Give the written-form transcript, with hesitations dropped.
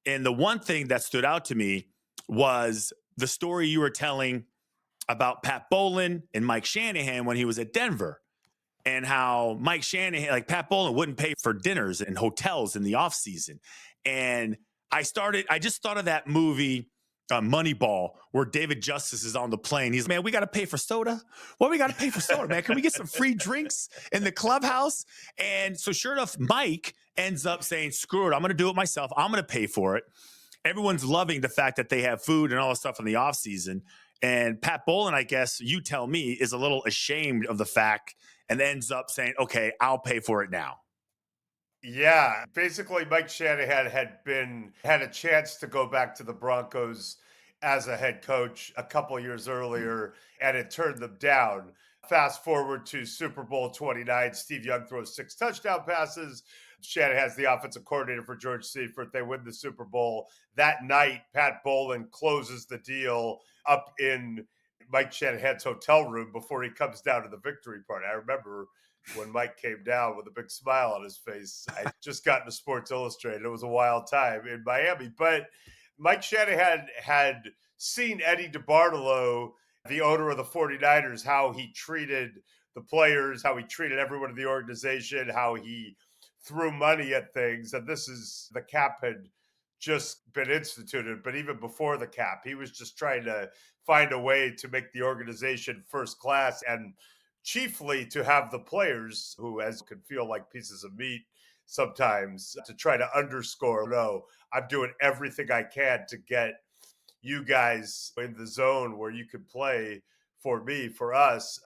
And the one thing that stood out to me was the story you were telling about Pat Bowlen and Mike Shanahan when he was at Denver, and how Mike Shanahan, like Pat Bowlen, wouldn't pay for dinners and hotels in the offseason. And I just thought of that movie, Moneyball, where David Justice is on the plane. He's, man, we got to pay for soda. Well, we got to pay for soda, man. Can we get some free drinks in the clubhouse? And so, sure enough, Mike ends up saying, screw it, I'm going to do it myself. I'm going to pay for it. Everyone's loving the fact that they have food and all this stuff in the offseason. And Pat Bowlen, I guess you tell me, is a little ashamed of the fact and ends up saying, okay, I'll pay for it now. Yeah, basically Mike Shanahan had a chance to go back to the Broncos as a head coach a couple years earlier, and it turned them down. Fast forward to Super Bowl 29, Steve Young throws 6 touchdown passes. Shanahan's the offensive coordinator for George Seifert. They win the Super Bowl. That night, Pat Bowlen closes the deal up in Mike Shanahan's hotel room before he comes down to the victory party. I remember when Mike came down with a big smile on his face. I just got into Sports Illustrated. It was a wild time in Miami. But Mike Shanahan had seen Eddie DeBartolo, the owner of the 49ers, how he treated the players, how he treated everyone in the organization, how he threw money at things. And the cap had just been instituted. But even before the cap, he was just trying to find a way to make the organization first class, and chiefly to have the players who as can feel like pieces of meat sometimes, to try to underscore, no, I'm doing everything I can to get you guys in the zone where you could play for me, for us.